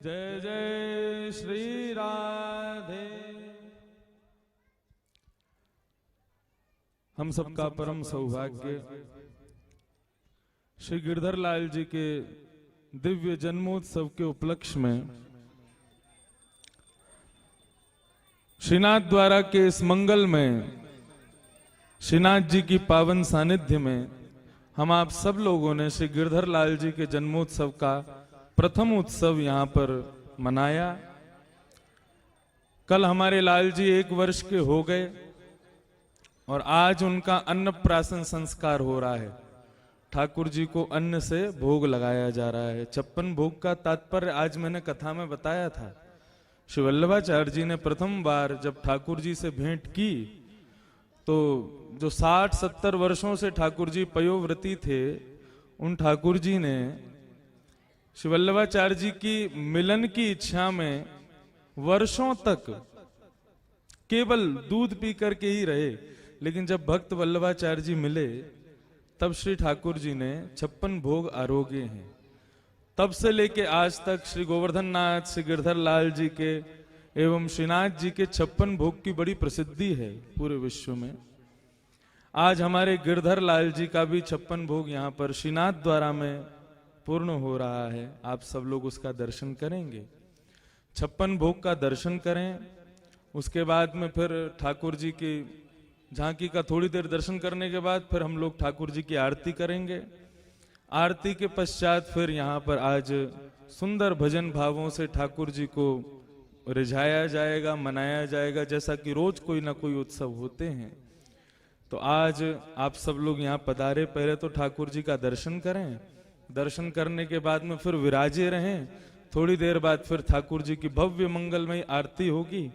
जय जय श्री राधे। हम सबका परम सौभाग्य श्री गिरधर लाल जी के दिव्य जन्मोत्सव के उपलक्ष्य में श्रीनाथ द्वारा के इस मंगल में श्रीनाथ जी की पावन सानिध्य में हम आप सब लोगों ने श्री गिरधर लाल जी के जन्मोत्सव का प्रथम उत्सव यहाँ पर मनाया। कल हमारे लाल जी 1 वर्ष के हो गए और आज उनका अन्नप्राशन संस्कार हो रहा है। ठाकुर जी को अन्न से भोग लगाया जा रहा है। 56 भोग का तात्पर्य आज मैंने कथा में बताया था। श्री वल्लभाचार्य जी ने प्रथम बार जब ठाकुर जी से भेंट की तो जो 60-70 वर्षों से ठाकुर जी पयोव्रती थे, उन ठाकुर जी ने श्री वल्लभाचार्य जी की मिलन की इच्छा में वर्षों तक केवल दूध पी करके ही रहे। लेकिन जब भक्त वल्लभाचार्य जी मिले तब श्री ठाकुर जी ने 56 भोग आरोगे हैं। तब से लेके आज तक श्री गोवर्धन नाथ, श्री गिरधर लाल जी के एवं श्रीनाथ जी के 56 भोग की बड़ी प्रसिद्धि है पूरे विश्व में। आज हमारे गिरधर लाल जी का भी 56 भोग यहाँ पर श्रीनाथ द्वारा में पूर्ण हो रहा है। आप सब लोग उसका दर्शन करेंगे, 56 भोग का दर्शन करें। उसके बाद में फिर ठाकुर जी की झांकी का थोड़ी देर दर्शन करने के बाद फिर हम लोग ठाकुर जी की आरती करेंगे। आरती के पश्चात फिर यहाँ पर आज सुंदर भजन भावों से ठाकुर जी को रिझाया जाएगा, मनाया जाएगा, जैसा कि रोज कोई ना कोई उत्सव होते हैं। तो आज आप सब लोग यहाँ पधारे, पहले तो ठाकुर जी का दर्शन करें। दर्शन करने के बाद में फिर विराजे रहें। थोड़ी देर बाद फिर ठाकुर जी की भव्य मंगलमय आरती होगी।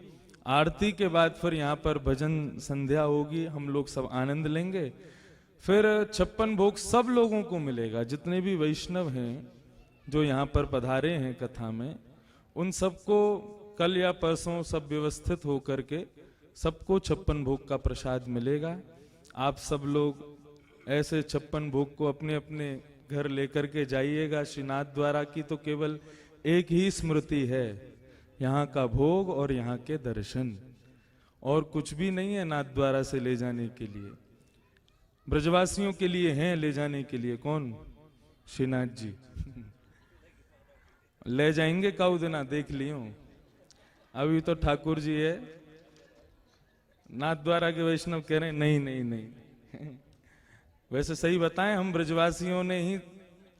आरती के बाद फिर यहाँ पर भजन संध्या होगी, हम लोग सब आनंद लेंगे। फिर 56 भोग सब लोगों को मिलेगा। जितने भी वैष्णव हैं जो यहाँ पर पधारे हैं कथा में, उन सबको कल या परसों सब व्यवस्थित होकर के सबको 56 भोग का प्रसाद मिलेगा। आप सब लोग ऐसे 56 भोग को अपने अपने घर लेकर के जाइएगा। श्रीनाथ द्वारा की तो केवल एक ही स्मृति है, यहाँ का भोग और यहाँ के दर्शन, और कुछ भी नहीं है नाथ द्वारा से ले जाने के लिए। ब्रजवासियों के लिए हैं ले जाने के लिए, कौन? श्रीनाथ जी ले जाएंगे काऊ देना, देख लियो। अभी तो ठाकुर जी है, नाथ द्वारा के वैष्णव कह रहे हैं नहीं नहीं नहीं। वैसे सही बताएं, हम ब्रजवासियों ने ही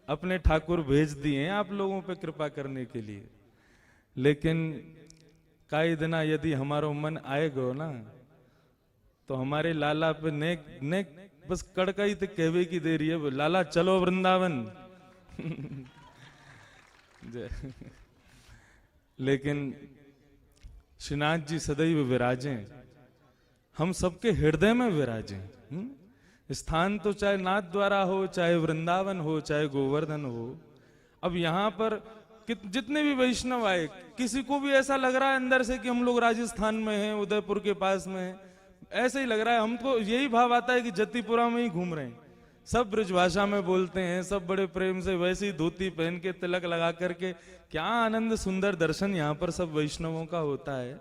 अपने ठाकुर भेज दिए हैं आप लोगों पे कृपा करने के लिए। लेकिन काई दिना यदि हमारो मन आएगा ना तो हमारे लाला पे ने बस कड़काई तो कहवे की दे रही है, लाला चलो वृंदावन। लेकिन श्रीनाथ जी सदैव विराजें, हम सबके हृदय में विराजें। स्थान तो चाहे नाथ द्वारा हो, चाहे वृंदावन हो, चाहे गोवर्धन हो। अब यहाँ पर जितने भी वैष्णव आए, किसी को भी ऐसा लग रहा है अंदर से कि हम लोग राजस्थान में हैं, उदयपुर के पास में हैं, ऐसे ही लग रहा है हमको। यही भाव आता है कि जतिपुरा में ही घूम रहे हैं। सब ब्रजभाषा में बोलते हैं, सब बड़े प्रेम से वैसी धोती पहन के तिलक लगा करके, क्या आनंद सुंदर दर्शन यहाँ पर सब वैष्णवों का होता है।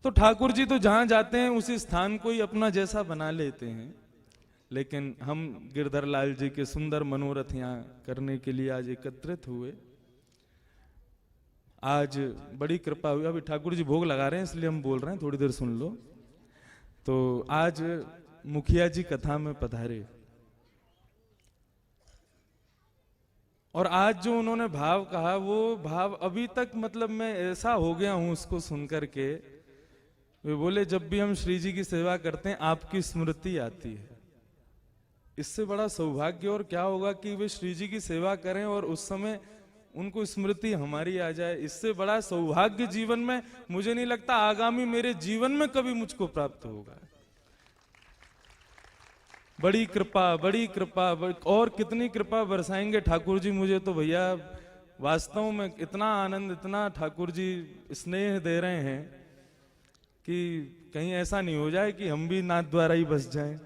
तो ठाकुर जी तो जहां जाते हैं उसी स्थान को ही अपना जैसा बना लेते हैं। लेकिन हम गिरधर लाल जी के सुंदर मनोरथ यहाँ करने के लिए आज एकत्रित हुए। आज बड़ी कृपा हुई। अभी ठाकुर जी भोग लगा रहे हैं इसलिए हम बोल रहे हैं, थोड़ी देर सुन लो। तो आज मुखिया जी कथा में पधारे और आज जो उन्होंने भाव कहा, वो भाव अभी तक मतलब मैं ऐसा हो गया हूं उसको सुनकर के। वे बोले जब भी हम श्री जी की सेवा करते हैं आपकी स्मृति आती है। इससे बड़ा सौभाग्य और क्या होगा कि वे श्री जी की सेवा करें और उस समय उनको स्मृति हमारी आ जाए। इससे बड़ा सौभाग्य जीवन में मुझे नहीं लगता आगामी मेरे जीवन में कभी मुझको प्राप्त होगा। बड़ी कृपा, बड़ी कृपा, और कितनी कृपा बरसाएंगे ठाकुर जी मुझे तो भैया। वास्तव में इतना आनंद, इतना ठाकुर जी स्नेह दे रहे हैं कि कहीं ऐसा नहीं हो जाए कि हम भी नाथ द्वारा ही बस जाएं।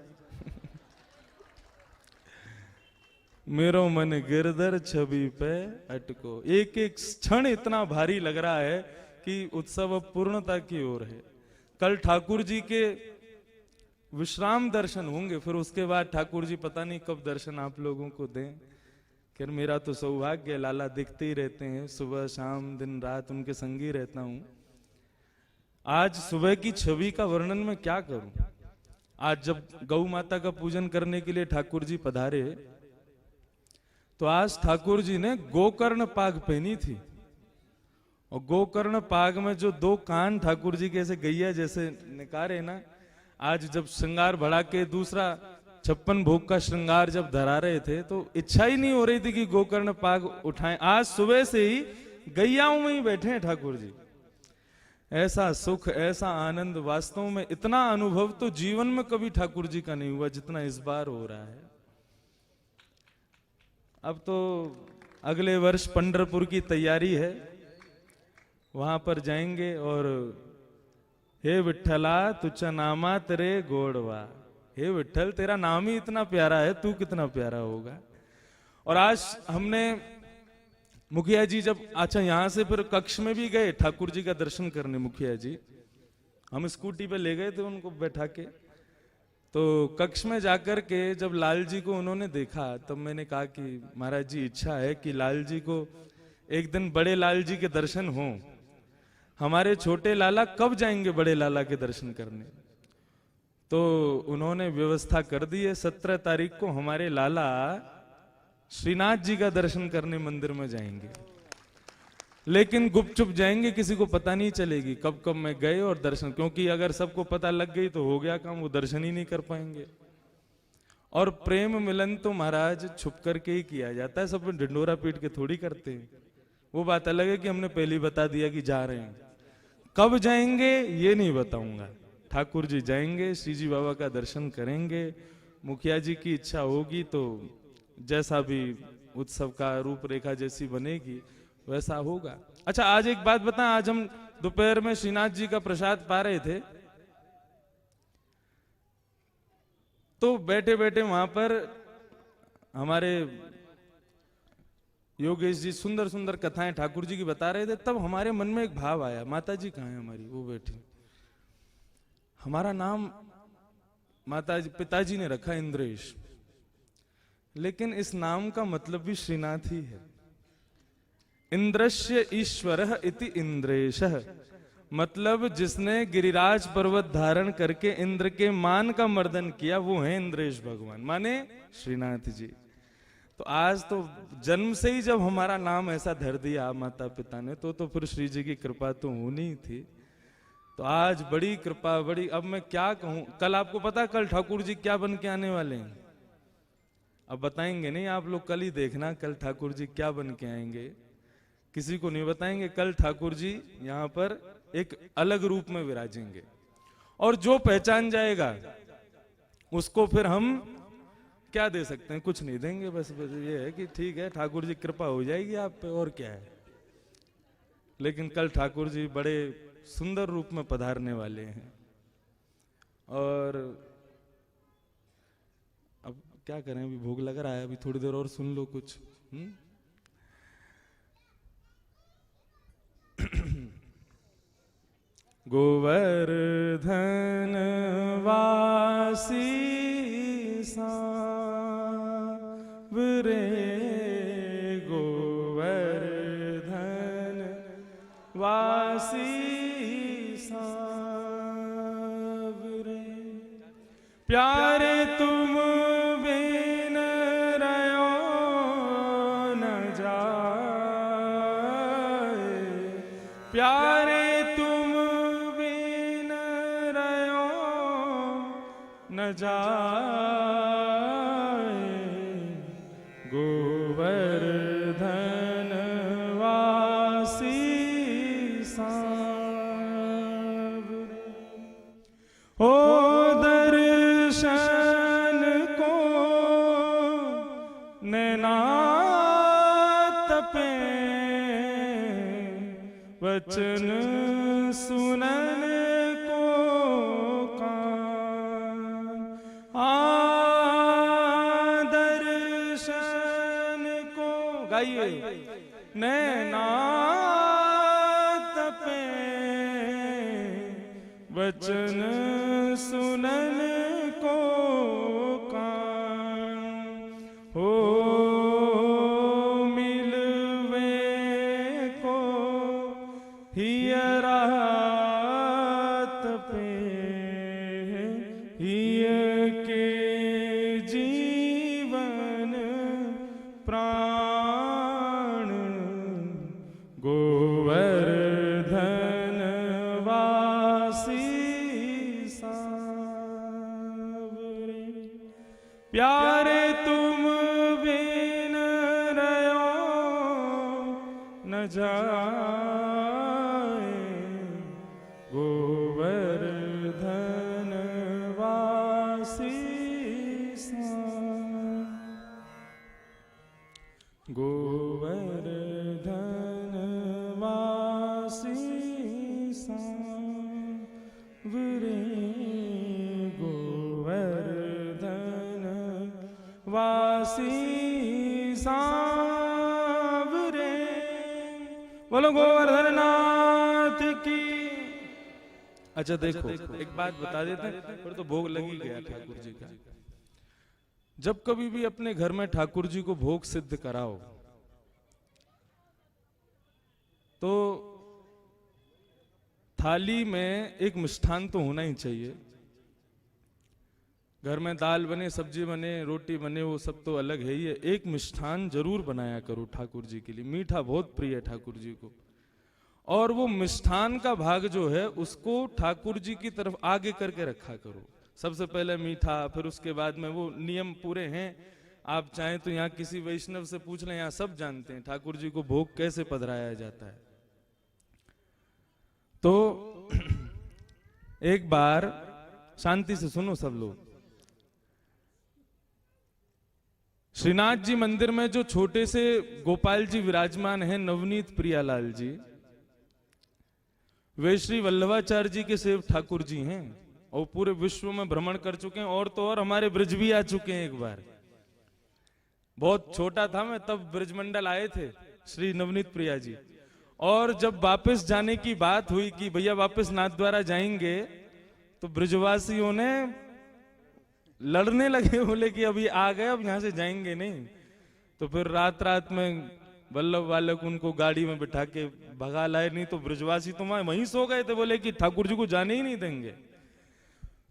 मेरो मन गिरधर छवि पे अटको। एक एक क्षण इतना भारी लग रहा है कि उत्सव अब पूर्णता की ओर है। कल ठाकुर जी के विश्राम दर्शन होंगे, फिर उसके बाद ठाकुर जी पता नहीं कब दर्शन आप लोगों को दें। फिर मेरा तो सौभाग्य, लाला दिखते ही रहते हैं, सुबह शाम दिन रात उनके संग ही रहता हूं। आज सुबह की छवि का वर्णन मैं क्या करूं। आज जब गौ माता का पूजन करने के लिए ठाकुर जी पधारे, तो आज ठाकुर जी ने गोकर्ण पाग पहनी थी, और गोकर्ण पाग में जो दो कान ठाकुर जी के ऐसे गैया जैसे निकारे ना, आज जब श्रृंगार बढ़ा के दूसरा 56 भोग का श्रृंगार जब धरा रहे थे, तो इच्छा ही नहीं हो रही थी कि गोकर्ण पाग उठाएं। आज सुबह से ही गैयाओं में ही बैठे हैं ठाकुर जी। ऐसा सुख, ऐसा आनंद, वास्तव में इतना अनुभव तो जीवन में कभी ठाकुर जी का नहीं हुआ जितना इस बार हो रहा है। अब तो अगले वर्ष पंढरपुर की तैयारी है, वहां पर जाएंगे और हे विठ्ठला तुझा नामा तेरे गोड़वा। हे विठ्ठल, तेरा नाम ही इतना प्यारा है, तू कितना प्यारा होगा। और आज हमने मुखिया जी जब, अच्छा यहां से फिर कक्ष में भी गए ठाकुर जी का दर्शन करने। मुखिया जी हम स्कूटी पे ले गए थे उनको बैठा के, तो कक्ष में जाकर के जब लाल जी को उन्होंने देखा, तब मैंने कहा कि महाराज जी इच्छा है कि लाल जी को एक दिन बड़े लाल जी के दर्शन हों। हमारे छोटे लाला कब जाएंगे बड़े लाला के दर्शन करने। तो उन्होंने व्यवस्था कर दी है, 17 तारीख को हमारे लाला श्रीनाथ जी का दर्शन करने मंदिर में जाएंगे, लेकिन गुपचुप जाएंगे, किसी को पता नहीं चलेगी कब कब में गए और दर्शन, क्योंकि अगर सबको पता लग गई तो हो गया काम, वो दर्शन ही नहीं कर पाएंगे। और प्रेम मिलन तो महाराज छुप करके ही किया जाता है, सब ढिंडोरा पीट के थोड़ी करते हैं। वो बात अलग है कि हमने पहले बता दिया कि जा रहे हैं, कब जाएंगे ये नहीं बताऊंगा। ठाकुर जी जाएंगे, श्री जी बाबा का दर्शन करेंगे, मुखिया जी की इच्छा होगी तो जैसा भी उत्सव का रूपरेखा जैसी बनेगी वैसा होगा। अच्छा आज एक बात बताएं, आज हम दोपहर में श्रीनाथ जी का प्रसाद पा रहे थे, तो बैठे बैठे वहां पर हमारे योगेश जी सुंदर सुंदर कथाएं ठाकुर जी की बता रहे थे। तब हमारे मन में एक भाव आया, माता जी कहाँ है हमारी, वो बैठी। हमारा नाम माता जी पिताजी ने रखा इंद्रेश, लेकिन इस नाम का मतलब भी श्रीनाथ ही है। इंद्रस्य ईश्वरः इति इंद्रेशः, मतलब जिसने गिरिराज पर्वत धारण करके इंद्र के मान का मर्दन किया वो है इंद्रेश भगवान, माने श्रीनाथ जी। तो आज तो जन्म से ही जब हमारा नाम ऐसा धर दिया माता पिता ने, तो फिर श्री जी की कृपा तो होनी ही थी। तो आज बड़ी कृपा, बड़ी, अब मैं क्या कहूं। कल आपको पता कल ठाकुर जी क्या बन के आने वाले हैं, अब बताएंगे नहीं, आप लोग कल ही देखना कल ठाकुर जी क्या बन के आएंगे, किसी को नहीं बताएंगे। कल ठाकुर जी यहाँ पर एक अलग रूप में विराजेंगे, और जो पहचान जाएगा उसको फिर हम क्या दे सकते हैं, कुछ नहीं देंगे, बस ये है कि ठीक है ठाकुर जी कृपा हो जाएगी आप पे, और क्या है। लेकिन कल ठाकुर जी बड़े सुंदर रूप में पधारने वाले हैं। और अब क्या करें, अभी भोग लग रहा है, अभी थोड़ी देर और सुन लो कुछ। गोवर्धन वासी सांवरे, गोवर्धन वासी सांवरे, प्यारे तुम बिन रयो न जाए, प्यारे तुम बिन रयो न जाए, गोवर्धन वासी सांवरे। हो दर्शन को नैना तपे, वचन सुनन को कान, दर्शन गाइए। नैना तपे वचन सुनन को कान हो, मिलवे को हियरा तपे, हिय के जीवन प्राण गोवर्धन वासी सावरे। प्यारे तुम बिन रहो न जाए, गोवर्धन वासी गोवर्धन वासी सांवरे, गोवर्धन वासी सांवरे। बोलो गोवर्धन नाथ की। अच्छा देखो, एक बात बता देते हैं, फिर तो भोग लग ही गया ठाकुर जी का। जब कभी भी अपने घर में ठाकुर जी को भोग सिद्ध कराओ तो थाली में एक मिष्ठान तो होना ही चाहिए। घर में दाल बने, सब्जी बने, रोटी बने, वो सब तो अलग है ही है। एक मिष्ठान जरूर बनाया करो ठाकुर जी के लिए। मीठा बहुत प्रिय है ठाकुर जी को, और वो मिष्ठान का भाग जो है उसको ठाकुर जी की तरफ आगे करके रखा करो। सबसे पहले मीठा, फिर उसके बाद में वो नियम पूरे हैं। आप चाहें तो यहाँ किसी वैष्णव से पूछ लें, यहाँ सब जानते हैं ठाकुर जी को भोग कैसे पधराया जाता है। तो एक बार शांति से सुनो सब लोग। श्रीनाथ जी मंदिर में जो छोटे से गोपाल जी विराजमान हैं, नवनीत प्रियालाल जी, वे श्री वल्लभाचार्य जी के सेवक ठाकुर जी हैं और पूरे विश्व में भ्रमण कर चुके हैं। और तो और हमारे ब्रज भी आ चुके हैं। एक बार बहुत छोटा था मैं, तब ब्रजमंडल आए थे श्री नवनीत प्रिया जी। और जब वापस जाने की बात हुई कि भैया वापस नाथद्वारा जाएंगे, तो ब्रजवासियों ने लड़ने लगे, बोले कि अभी आ गए, अब यहां से जाएंगे नहीं। तो फिर रात रात में वल्लभ वाले को उनको गाड़ी में बिठा के भगा लाए, नहीं तो ब्रजवासी तो वहीं सो गए थे, बोले कि ठाकुर जी को जाने ही नहीं देंगे।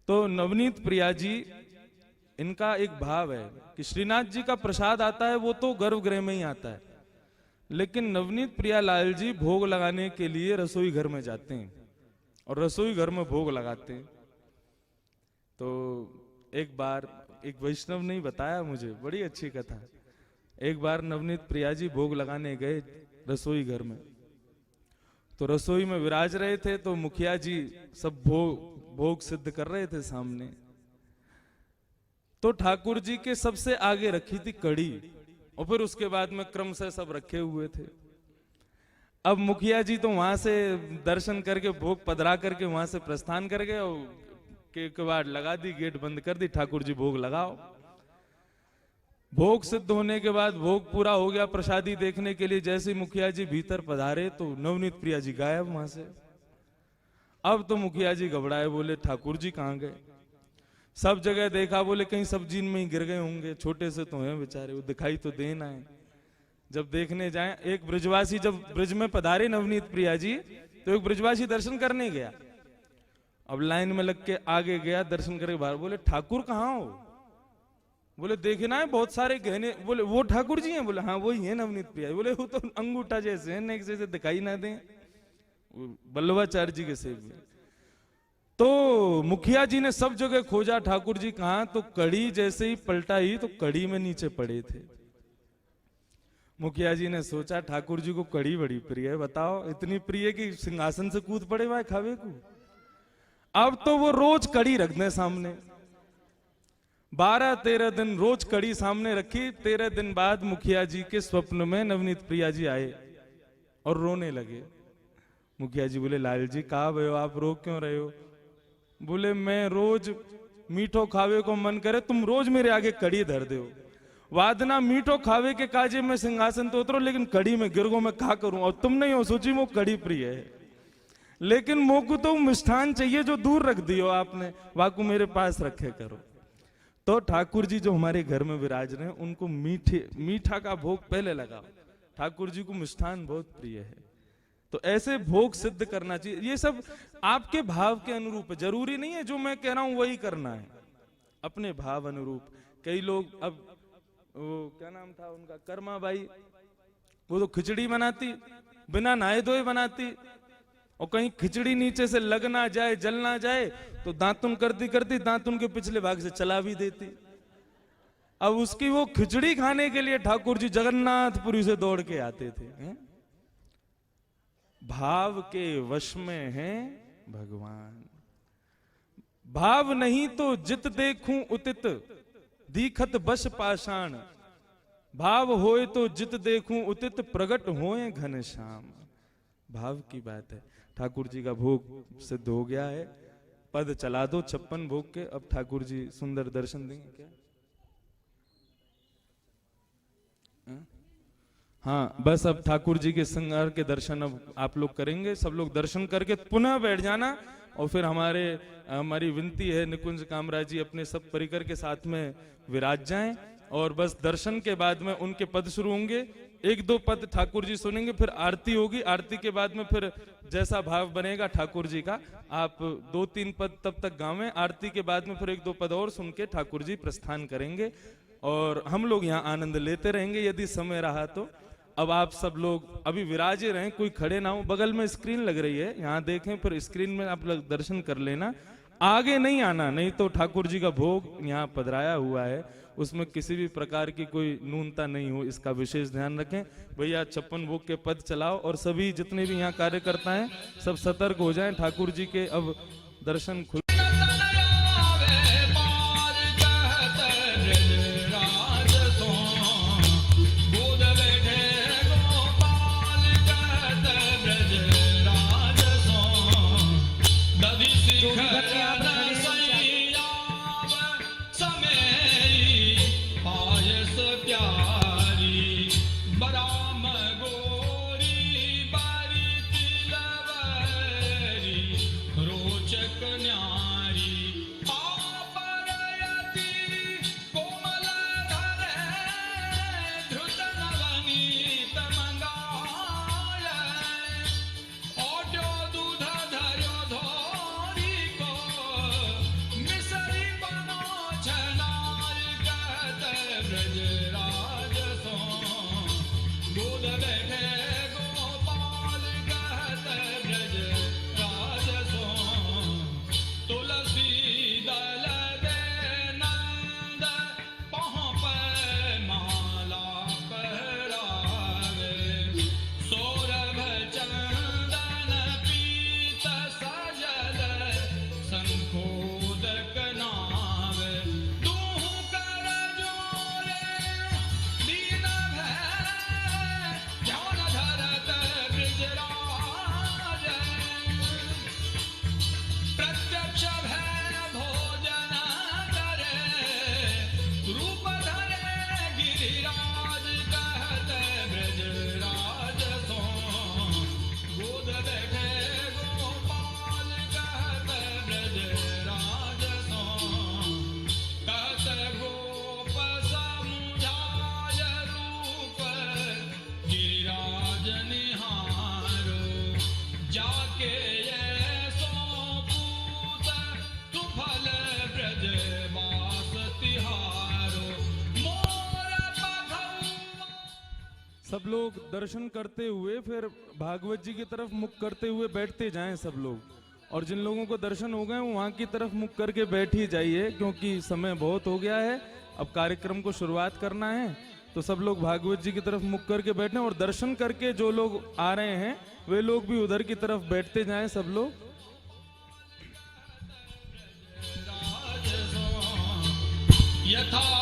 तो नवनीत प्रिया जी, इनका एक भाव है कि श्रीनाथ जी का प्रसाद आता है वो तो गर्भगृह में ही आता है, लेकिन नवनीत प्रियालाल जी भोग लगाने के लिए रसोई घर में जाते हैं और रसोई घर में भोग लगाते हैं। तो एक बार एक वैष्णव ने बताया मुझे, बड़ी अच्छी कथा। एक बार नवनीत प्रिया जी भोग लगाने गए रसोई घर में, तो रसोई में विराज रहे थे, तो मुखिया जी सब भोग सिद्ध कर रहे थे सामने। तो ठाकुर जी के सबसे आगे रखी थी कड़ी, और फिर उसके बाद में क्रम से सब रखे हुए थे। अब मुखिया जी तो वहां से दर्शन करके भोग पधरा करके वहां से प्रस्थान कर गए, और के कबाड़ लगा दी, गेट बंद कर दी, ठाकुर जी भोग लगाओ। भोग सिद्ध होने के बाद भोग पूरा हो गया, प्रसादी देखने के लिए जैसे मुखिया जी भीतर पधारे तो नवनीत प्रिया जी गायब वहां से। अब तो मुखिया जी घबराए, बोले ठाकुर जी कहाँ गए। सब जगह देखा, बोले कहीं सब्जी में ही गिर गए होंगे, छोटे से तो हैं बेचारे, वो दिखाई तो देना है। जब देखने जाए, एक ब्रजवासी जब ब्रज में पधारे नवनीत प्रिया जी, तो एक ब्रजवासी दर्शन करने गया। अब लाइन में लग के आगे गया, दर्शन करके बाहर, बोले ठाकुर कहाँ हो। बोले देखना है बहुत सारे गहने। बोले वो ठाकुर जी हैं। बोले हाँ वही है नवनीत प्रिया। बोले वो तो अंगूठा जैसे हैं, नेक जैसे दिखाई ना दें, वल्लभाचार्य जी के सेवक। तो मुखिया जी ने सब जगह खोजा ठाकुर जी कहाँ, तो कड़ी जैसे ही पलटाई तो कड़ी में नीचे पड़े थे। मुखिया जी ने सोचा ठाकुर जी को कड़ी बड़ी प्रिय है, बताओ इतनी प्रिय कि सिंहासन से कूद पड़े भाई खावे को। अब तो वो रोज कड़ी रख दे सामने, 12-13 दिन रोज कड़ी सामने रखी। 13 दिन बाद मुखिया जी के स्वप्न में नवनीत प्रिया जी आए और रोने लगे। मुखिया जी बोले लाल जी कहा भय हो, आप रो क्यों रहे हो। बोले मैं रोज मीठो खावे को मन करे, तुम रोज मेरे आगे कड़ी धर दो। वादना मीठो खावे के काजे में सिंहासन तो उतरो, लेकिन कड़ी में गिरगो में का करूं। और तुम नहीं हो सोची वो कड़ी प्रिय है, लेकिन मोकू तो मिष्ठान चाहिए जो दूर रख दियो आपने, वाकू मेरे पास रखे करो। तो ठाकुर जी जो हमारे घर में विराज रहे हैं उनको मीठा का भोग पहले लगाओ। ठाकुर जी को मिष्ठान बहुत प्रिय है, तो ऐसे भोग सिद्ध करना चाहिए। ये सब आपके भाव के अनुरूप है, जरूरी नहीं है जो मैं कह रहा हूं वही करना है, अपने भाव अनुरूप। कई लोग, अब वो क्या नाम था उनका, कर्मा बाई, वो तो खिचड़ी बनाती बिना नहाए धोए बनाती, और कहीं खिचड़ी नीचे से लग ना जाए, जल ना जाए, तो दांतुन करती करती दांतुन के पिछले भाग से चला भी देती। अब उसकी वो खिचड़ी खाने के लिए ठाकुर जी जगन्नाथपुरी से दौड़ के आते थे। भाव के वश में हैं भगवान, भाव नहीं तो जित देखूं उतित, दीखत बस पाषाण, भाव होए तो जित देखूं उतित, प्रगट होए घनश्याम। भाव की बात है। ठाकुर जी का भोग सिद्ध हो गया है, पद चला दो 56 भोग के। अब ठाकुर जी सुंदर दर्शन देंगे क्या? हाँ, बस अब ठाकुर जी के श्रृंगार के दर्शन अब आप लोग करेंगे। सब लोग दर्शन करके पुनः बैठ जाना, और फिर हमारी विनती है निकुंज कामराज जी अपने सब परिकर के साथ में विराज जाएं, और बस दर्शन के बाद में उनके पद शुरू होंगे। 1-2 पद ठाकुर जी सुनेंगे, फिर आरती होगी। आरती के बाद में फिर जैसा भाव बनेगा ठाकुर जी का, आप 2-3 पद तब तक गावें। आरती के बाद में फिर 1-2 पद और सुन के ठाकुर जी प्रस्थान करेंगे, और हम लोग यहाँ आनंद लेते रहेंगे यदि समय रहा तो। अब आप सब लोग अभी विराजे रहें, कोई खड़े ना हो। बगल में स्क्रीन लग रही है, यहाँ देखें, फिर स्क्रीन में आप लोग दर्शन कर लेना। आगे नहीं आना, नहीं तो ठाकुर जी का भोग यहाँ पधराया हुआ है, उसमें किसी भी प्रकार की कोई न्यूनता नहीं हो, इसका विशेष ध्यान रखें। भैया 56 भोग के पद चलाओ, और सभी जितने भी यहाँ कार्यकर्ता हैं सब सतर्क हो जाएं। ठाकुर जी के अब दर्शन खुल सब लोग दर्शन करते हुए फिर भागवत जी की तरफ मुख करते हुए बैठते जाएं सब लोग, और जिन लोगों को दर्शन हो गए वो वहां की तरफ मुख करके बैठ ही जाइए, क्योंकि समय बहुत हो गया है, अब कार्यक्रम को शुरुआत करना है। तो सब लोग भागवत जी की तरफ मुख करके बैठे, और दर्शन करके जो लोग आ रहे हैं वे लोग भी उधर की तरफ बैठते जाएं सब लोग। यथा